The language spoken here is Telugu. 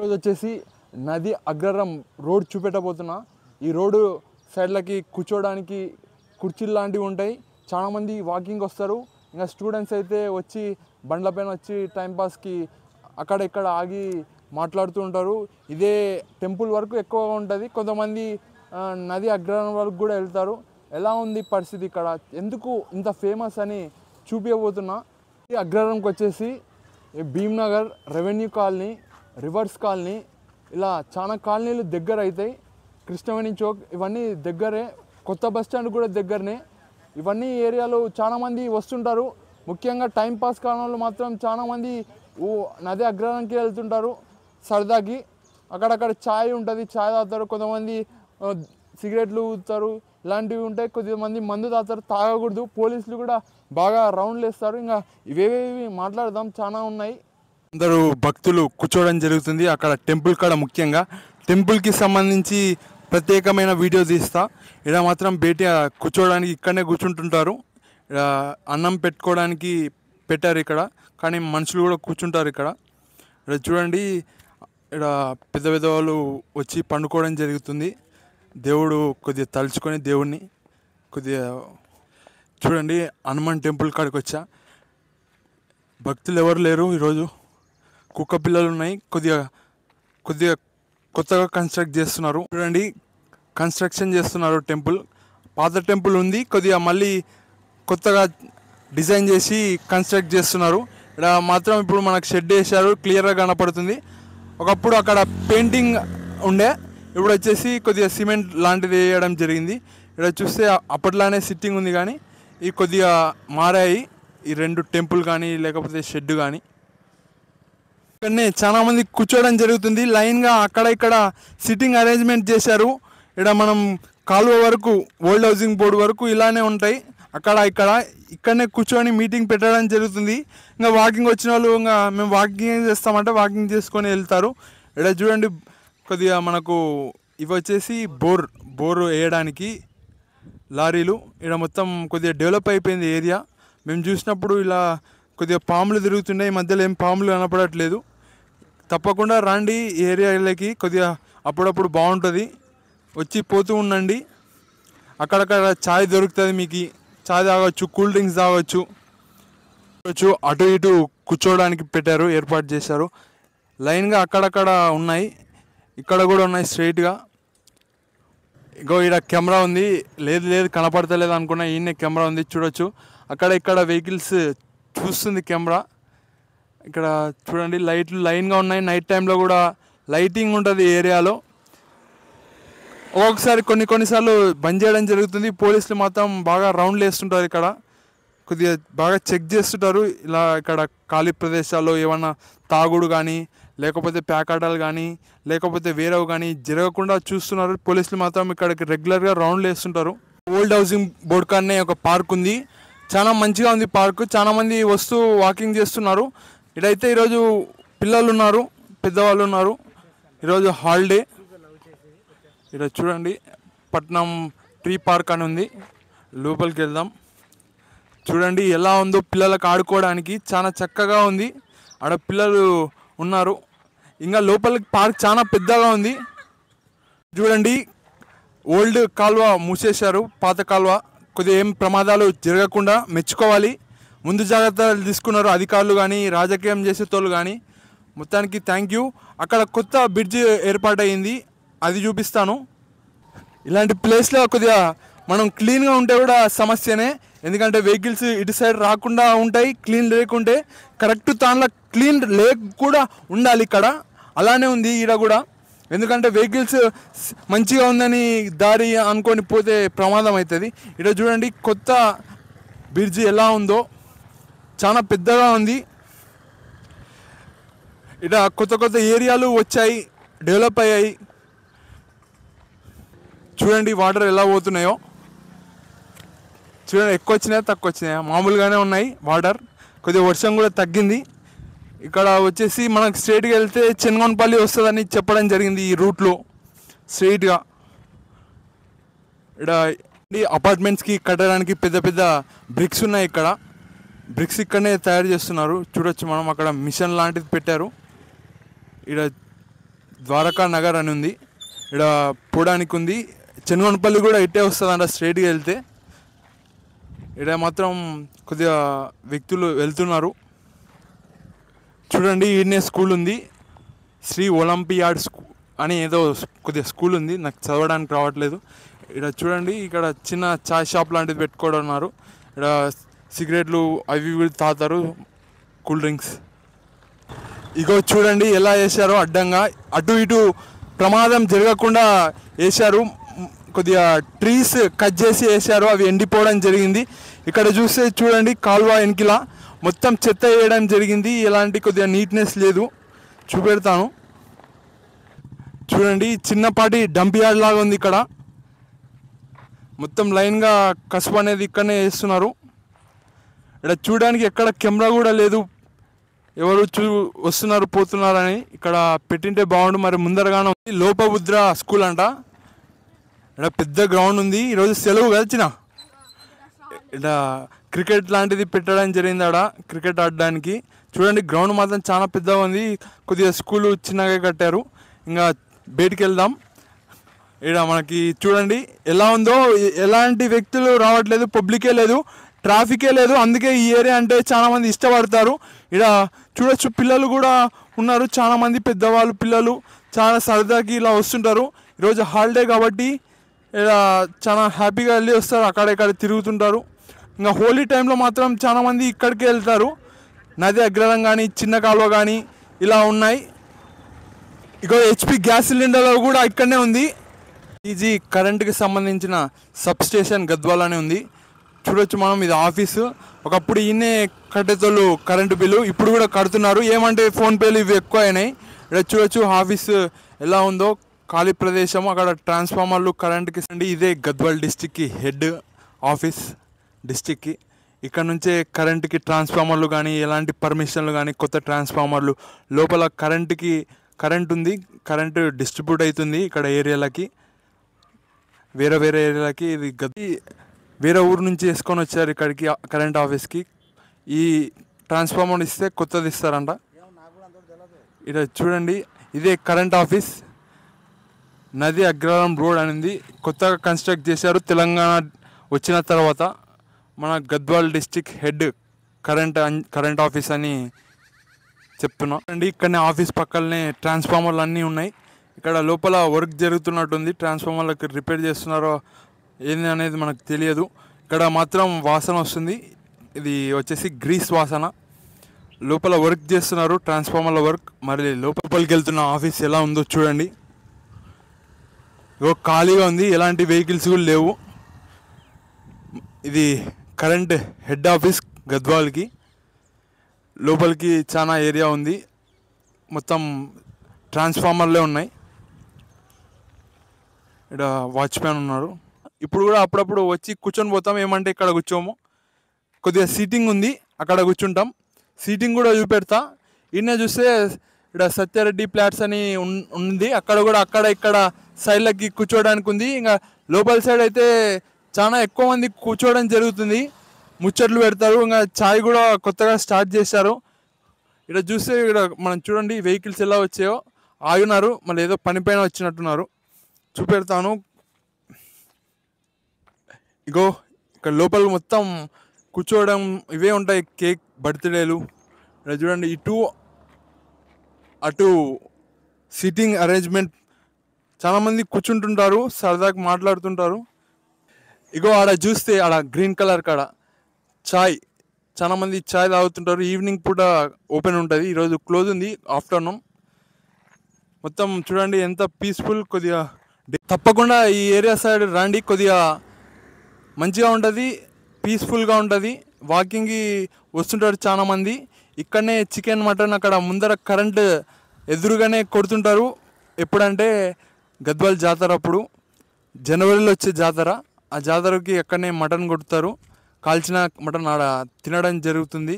రోజు వచ్చేసి నది అగ్రహారం రోడ్ చూపెట్టబోతున్నా. ఈ రోడ్డు సైడ్లకి కూర్చోడానికి కుర్చీలు లాంటివి ఉంటాయి. చాలామంది వాకింగ్ వస్తారు. ఇంకా స్టూడెంట్స్ అయితే వచ్చి బండ్ల పైన వచ్చి టైంపాస్కి అక్కడ ఇక్కడ ఆగి మాట్లాడుతూ ఉంటారు. ఇదే టెంపుల్ వరకు ఎక్కువగా ఉంటుంది. కొంతమంది నది అగ్రహారం వరకు కూడా వెళ్తారు. ఎలా ఉంది పరిస్థితి ఇక్కడ, ఎందుకు ఇంత ఫేమస్ అని చూపించబోతున్నా. ఈ అగ్రహారంకి వచ్చేసి Bhimnagar, revenue colony, reverse colony, ఇలా చాలా కాలనీలు దగ్గర అవుతాయి. కృష్ణవేణి చౌక్ ఇవన్నీ దగ్గరే. కొత్త బస్ స్టాండ్ కూడా దగ్గరనే. ఇవన్నీ ఏరియాలో చాలామంది వస్తుంటారు. ముఖ్యంగా టైంపాస్ కాలంలో మాత్రం చాలామంది నది అగ్రహారానికి వెళ్తుంటారు సరదాకి. అక్కడక్కడ ఛాయ్ ఉంటుంది, ఛాయ్ తాగుతారు. కొంతమంది సిగరెట్లు ఊదుతారు, ఇలాంటివి ఉంటాయి. కొద్దిమంది మందు తాగుతారు, తాగకూడదు. పోలీసులు కూడా బాగా రౌండ్లు వేస్తారు. ఇంకా ఇవేవి మాట్లాడదాం, చాలా ఉన్నాయి. అందరూ భక్తులు కూర్చోవడం జరుగుతుంది అక్కడ టెంపుల్ కాడ. ముఖ్యంగా టెంపుల్కి సంబంధించి ప్రత్యేకమైన వీడియో తీస్తా. ఇక్కడ మాత్రం బయట కూర్చోవడానికి ఇక్కడనే కూర్చుంటుంటారు. అన్నం పెట్టుకోవడానికి పెట్టారు ఇక్కడ, కానీ మనుషులు కూడా కూర్చుంటారు ఇక్కడ. ఇక్కడ చూడండి, ఇక్కడ పెద్ద పెద్ద వాళ్ళు వచ్చి పండుకోవడం జరుగుతుంది. దేవుడు కొద్దిగా తలుచుకొని దేవుణ్ణి కొద్దిగా చూడండి. హనుమాన్ టెంపుల్ కాడికి వచ్చా. భక్తులు ఎవరు లేరు ఈరోజు. కుక్క పిల్లలు ఉన్నాయి. కొద్దిగా కొత్తగా కన్స్ట్రక్ట్ చేస్తున్నారు. చూడండి, కన్స్ట్రక్షన్ చేస్తున్నారు టెంపుల్. పాత టెంపుల్ ఉంది, కొద్దిగా మళ్ళీ కొత్తగా డిజైన్ చేసి కన్స్ట్రక్ట్ చేస్తున్నారు. ఇక్కడ మాత్రం ఇప్పుడు మనకు షెడ్ వేశారు, క్లియర్గా కనపడుతుంది. ఒకప్పుడు అక్కడ పెయింటింగ్ ఉండే, ఇప్పుడు వచ్చేసి కొద్దిగా సిమెంట్ లాంటిది వేయడం జరిగింది. ఇక్కడ చూస్తే అప్పట్లానే సిట్టింగ్ ఉంది, కానీ ఇవి కొద్దిగా మారాయి ఈ రెండు టెంపుల్ కానీ లేకపోతే షెడ్ కానీ. ఇక్కడనే చాలామంది కూర్చోవడం జరుగుతుంది లైన్గా. అక్కడ ఇక్కడ సిట్టింగ్ అరేంజ్మెంట్ చేశారు. ఇక్కడ మనం కాలువ వరకు, ఓల్డ్ హౌసింగ్ బోర్డు వరకు ఇలానే ఉంటాయి. అక్కడ ఇక్కడనే కూర్చొని మీటింగ్ పెట్టడం జరుగుతుంది. ఇంకా వాకింగ్ వచ్చిన వాళ్ళు ఇంకా మేము వాకింగ్ చేస్తామంటే వాకింగ్ చేసుకొని వెళ్తారు. ఇక్కడ చూడండి, కొద్దిగా మనకు ఇవి వచ్చేసి బోర్ వేయడానికి లారీలు. ఇక్కడ మొత్తం కొద్దిగా డెవలప్ అయిపోయింది ఏరియా. మేము చూసినప్పుడు ఇలా కొద్దిగా పాములు తిరుగుతున్నాయి, ఈ మధ్యలో ఏం పాములు కనపడట్లేదు. తప్పకుండా రండి ఈ ఏరియాలకి, కొద్దిగా అప్పుడప్పుడు బాగుంటుంది. వచ్చి పోతూ ఉండండి. అక్కడక్కడ ఛాయ్ దొరుకుతుంది, మీకు ఛాయ్ తాగొచ్చు, కూల్ డ్రింక్స్ తాగొచ్చు. అటు ఇటు కూర్చోవడానికి పెట్టారు, ఏర్పాటు చేశారు. లైన్గా అక్కడక్కడ ఉన్నాయి, ఇక్కడ కూడా ఉన్నాయి స్ట్రైట్గా. ఇంకో ఇక్కడ కెమెరా ఉంది. లేదు కనపడతలేదు అనుకున్నా, ఈయనే కెమెరా ఉంది, చూడొచ్చు. అక్కడ ఇక్కడ వెహికల్స్ చూస్తుంది కెమెరా. ఇక్కడ చూడండి, లైట్లు లైన్గా ఉన్నాయి. నైట్ టైంలో కూడా లైటింగ్ ఉంటుంది ఏరియాలో. ఒక్కొక్కసారి కొన్నిసార్లు బంద్ చేయడం జరుగుతుంది. పోలీసులు మాత్రం బాగా రౌండ్లు వేస్తుంటారు ఇక్కడ, కొద్దిగా బాగా చెక్ చేస్తుంటారు. ఇలా ఇక్కడ ఖాళీ ప్రదేశాల్లో ఏమన్నా తాగుడు కానీ లేకపోతే ప్యాకాటాలు కానీ లేకపోతే వేరేవి కానీ జరగకుండా చూస్తున్నారు. పోలీసులు మాత్రం ఇక్కడికి రెగ్యులర్గా రౌండ్లు వేస్తుంటారు. ఓల్డ్ హౌసింగ్ బోర్డ్ కాడనే ఒక పార్క్ ఉంది, చాలా మంచిగా ఉంది పార్క్. చాలామంది వస్తూ వాకింగ్ చేస్తున్నారు. ఇదైతే ఈరోజు పిల్లలు ఉన్నారు, పెద్దవాళ్ళు ఉన్నారు. ఈరోజు హాలిడే. ఇక్కడ చూడండి, పట్నం ట్రీ పార్క్ అని ఉంది. లోపలికి వెళ్దాం. చూడండి ఎలా ఉందో, పిల్లలకు ఆడుకోవడానికి చాలా చక్కగా ఉంది. ఆడ పిల్లలు ఉన్నారు. ఇంకా లోపలికి పార్క్ చాలా పెద్దగా ఉంది. చూడండి, ఓల్డ్ కాలువ మూసేశారు, పాత కాలువ. కొద్దిగా ఏం ప్రమాదాలు జరగకుండా మెచ్చుకోవాలి. ముందు జాగ్రత్తలు తీసుకున్నారు అధికారులు కానీ రాజకీయం చేసేటోళ్ళు కానీ. మొత్తానికి థ్యాంక్ యూ. అక్కడ కొత్త బ్రిడ్జ్ ఏర్పాటయింది, అది చూపిస్తాను. ఇలాంటి ప్లేస్లో కొద్దిగా మనం క్లీన్గా ఉంటే కూడా సమస్యనే. ఎందుకంటే వెహికల్స్ ఇటు సైడ్ రాకుండా ఉంటాయి క్లీన్ లేకుంటే. కరెక్ట్ దానిలో క్లీన్ లేక్ కూడా ఉండాలి ఇక్కడ. అలానే ఉంది ఈడ కూడా. ఎందుకంటే వెహికల్స్ మంచిగా ఉందని దారి అనుకొని పోతే ప్రమాదం అవుతుంది. ఇక్కడ చూడండి, కొత్త బ్రిడ్జ్ ఎలా ఉందో, చాలా పెద్దగా ఉంది. ఇక్కడ కొత్త ఏరియాలు వచ్చాయి, డెవలప్ అయ్యాయి. చూడండి వాటర్ ఎలా పోతున్నాయో. చూడండి, ఎక్కువ వచ్చినాయా తక్కువ వచ్చినాయా, మామూలుగానే ఉన్నాయి వాటర్. కొద్దిగా వర్షం కూడా తగ్గింది. ఇక్కడ వచ్చేసి మనకు స్ట్రైట్గా వెళ్తే చెన్గొనపల్లి వస్తుందని చెప్పడం జరిగింది ఈ రూట్లో స్ట్రైట్గా. ఇక్కడ అపార్ట్మెంట్స్కి కట్టడానికి పెద్ద పెద్ద బ్రిక్స్ ఉన్నాయి. ఇక్కడ బ్రిక్స్ ఇక్కడనే తయారు చేస్తున్నారు, చూడొచ్చు మనం. అక్కడ మిషన్ లాంటిది పెట్టారు. ఇక్కడ ద్వారకా నగర్ అని ఉంది. ఇక్కడ పోవడానికి ఉంది. చెన్నగొండపల్లి కూడా ఇట్టే వస్తుందంట స్ట్రైట్గా వెళ్తే. ఇక్కడ మాత్రం కొద్దిగా వ్యక్తులు వెళ్తున్నారు. చూడండి ఈడనే స్కూల్ ఉంది, శ్రీ ఒలింపియాడ్ అని ఏదో కొద్దిగా స్కూల్ ఉంది, నాకు చదవడానికి రావట్లేదు. ఇక్కడ చూడండి, ఇక్కడ చిన్న చాయ్ షాప్ లాంటిది పెట్టుకోవడం ఉన్నారు. ఇక్కడ సిగరెట్లు అవి ఇవి తాగుతారు, కూల్ డ్రింక్స్. ఇగో చూడండి ఎలా వేశారో అడ్డంగా, అటు ఇటు ప్రమాదం జరగకుండా వేశారు. కొద్దిగా ట్రీస్ కట్ చేసి వేశారు, అవి ఎండిపోవడం జరిగింది. ఇక్కడ చూస్తే చూడండి కాలువ వెనకిలా మొత్తం చెత్త వేయడం జరిగింది. ఎలాంటి కొద్దిగా నీట్నెస్ లేదు, చూపెడతాను. చూడండి చిన్నపాటి డంప్ యార్డ్ లాగా ఉంది. ఇక్కడ మొత్తం లైన్గా కసుపు అనేది ఇక్కడనే వేస్తున్నారు. ఇక్కడ చూడడానికి ఎక్కడ కెమెరా కూడా లేదు, ఎవరు వస్తున్నారు పోతున్నారని. ఇక్కడ పెట్టింటే బాగుండు, మరి ముందరగానే ఉంది. లోపభద్ర స్కూల్ అంట. ఇక్కడ పెద్ద గ్రౌండ్ ఉంది, ఈరోజు సెలవు కలిసిన. ఇక్కడ క్రికెట్ లాంటిది పెట్టడం జరిగింది, ఆడ క్రికెట్ ఆడడానికి. చూడండి గ్రౌండ్ మాత్రం చాలా పెద్దగా ఉంది. కొద్దిగా స్కూలు చిన్నగా కట్టారు. ఇంకా బయటికి వెళ్దాం. ఇక్కడ మనకి చూడండి ఎలా ఉందో, ఎలాంటి వ్యక్తులు రావట్లేదు, పబ్లికే లేదు, ట్రాఫికే లేదు. అందుకే ఈ ఏరియా అంటే చాలామంది ఇష్టపడతారు. ఇక్కడ చూడొచ్చు పిల్లలు కూడా ఉన్నారు, చాలామంది పెద్దవాళ్ళు పిల్లలు చాలా సరదాకి ఇలా వస్తుంటారు. ఈరోజు హాలిడే కాబట్టి ఇలా చాలా హ్యాపీగా వెళ్ళి వస్తారు, అక్కడ ఇక్కడ తిరుగుతుంటారు. ఇంకా హోలీ టైంలో మాత్రం చాలామంది ఇక్కడికి వెళ్తారు. నది అగ్రహం కానీ చిన్న కాలువ కానీ ఇలా ఉన్నాయి. ఇక హెచ్పి గ్యాస్ సిలిండర్ కూడా ఇక్కడనే ఉంది. ఈజీ కరెంటుకి సంబంధించిన సబ్ స్టేషన్ గద్వాల్ అని ఉంది. చూడొచ్చు మనం, ఇది ఆఫీసు. ఒకప్పుడు ఈయనే కట్టేతోళ్ళు కరెంటు బిల్లు, ఇప్పుడు కూడా కడుతున్నారు. ఏమంటే ఫోన్పేలు ఇవి ఎక్కువ అయినాయి. ఇక్కడ చూడొచ్చు ఆఫీసు ఎలా ఉందో, ఖాళీ ప్రదేశం, అక్కడ ట్రాన్స్ఫార్మర్లు కరెంటుకి. ఇదే గద్వాల్ డిస్టిక్కి హెడ్ ఆఫీస్ డిస్టిక్కి. ఇక్కడ నుంచే కరెంటుకి ట్రాన్స్ఫార్మర్లు కానీ ఎలాంటి పర్మిషన్లు కానీ, కొత్త ట్రాన్స్ఫార్మర్లు లోపల కరెంట్ ఉంది, కరెంటు డిస్ట్రిబ్యూట్ అవుతుంది ఇక్కడ ఏరియాలకి, వేరే ఏరియాలకి. ఇది వేరే ఊరు నుంచి వేసుకొని వచ్చారు ఇక్కడికి కరెంట్ ఆఫీస్కి. ఈ ట్రాన్స్ఫార్మర్ ఇస్తే కొత్తది ఇస్తారంట. ఇక్కడ చూడండి ఇదే కరెంట్ ఆఫీస్, నది అగ్రహారం రోడ్ అనేది కొత్తగా కన్స్ట్రక్ట్ చేశారు తెలంగాణ వచ్చిన తర్వాత. మన Gadwal district head current office అని చెప్తున్నాం అండి. ఇక్కడనే ఆఫీస్ పక్కనే ట్రాన్స్ఫార్మర్లు అన్నీ ఉన్నాయి. ఇక్కడ లోపల వర్క్ జరుగుతున్నట్టుంది, ట్రాన్స్ఫార్మర్లకు రిపేర్ చేస్తున్నారో ఏంది అనేది మనకు తెలియదు. ఇక్కడ మాత్రం వాసన వస్తుంది, ఇది వచ్చేసి గ్రీస్ వాసన. లోపల వర్క్ చేస్తున్నారు, ట్రాన్స్ఫార్మర్ల వర్క్. మరి లోపలికి వెళ్తున్న ఆఫీస్ ఎలా ఉందో చూడండి. ఖాళీగా ఉంది, ఎలాంటి వెహికల్స్ కూడా లేవు. ఇది కరెంట్ హెడ్ ఆఫీస్ గద్వాల్కి. లోపలికి చాలా ఏరియా ఉంది, మొత్తం ట్రాన్స్ఫార్మర్లే ఉన్నాయి. ఇక్కడ వాచ్మ్యాన్ ఉన్నారు. ఇప్పుడు కూడా అప్పుడప్పుడు వచ్చి కూర్చొని పోతాం, ఏమంటే ఇక్కడ కూర్చోము, కొద్దిగా సీటింగ్ ఉంది అక్కడ కూర్చుంటాం. సీటింగ్ కూడా చూపెడతా. ఈయన చూస్తే ఇక్కడ సత్యారెడ్డి ఫ్లాట్స్ అని ఉంది, అక్కడ ఇక్కడ సైడ్లకి కూర్చోవడానికి ఉంది. ఇంకా లోపల సైడ్ అయితే చాలా ఎక్కువ మంది కూర్చోవడం జరుగుతుంది, ముచ్చట్లు పెడతారు. ఇంకా ఛాయ్ కూడా కొత్తగా స్టార్ట్ చేశారు. ఇక్కడ చూస్తే ఇక్కడ మనం చూడండి వెహికల్స్ ఎలా వచ్చాయో, ఆగినారు, మళ్ళీ ఏదో పని పైన వచ్చినట్టున్నారు. చూపెడతాను. ఇగో ఇక్కడ లోపల మొత్తం కూర్చోవడం ఇవే ఉంటాయి, కేక్ బర్త్డేలు. ఇక్కడ చూడండి ఇటు అటు సిట్టింగ్ అరేంజ్మెంట్, చాలామంది కూర్చుంటుంటారు, సరదాగా మాట్లాడుతుంటారు. ఇగో ఆడ చూస్తే ఆడ గ్రీన్ కలర్ కాడ చాయ్, చాలామంది చాయ్ తాగుతుంటారు. ఈవినింగ్ పూట ఓపెన్ ఉంటుంది, ఈరోజు క్లోజ్ ఉంది ఆఫ్టర్నూన్. మొత్తం చూడండి ఎంత పీస్ఫుల్. కొద్దిగా తప్పకుండా ఈ ఏరియా సైడ్ రండి, కొద్దిగా మంచిగా ఉంటుంది, పీస్ఫుల్గా ఉంటుంది. వాకింగ్కి వస్తుంటారు చాలామంది. ఇక్కడనే చికెన్ మటన్ అక్కడ ముందర కరెంట్ ఎదురుగానే కొడుతుంటారు. ఎప్పుడంటే గద్వాల్ జాతర అప్పుడు, జనవరిలో వచ్చే జాతర. ఆ జాతరకి అక్కడనే మటన్ కొడతారు, కాల్చిన మటన్ ఆడ తినడం జరుగుతుంది.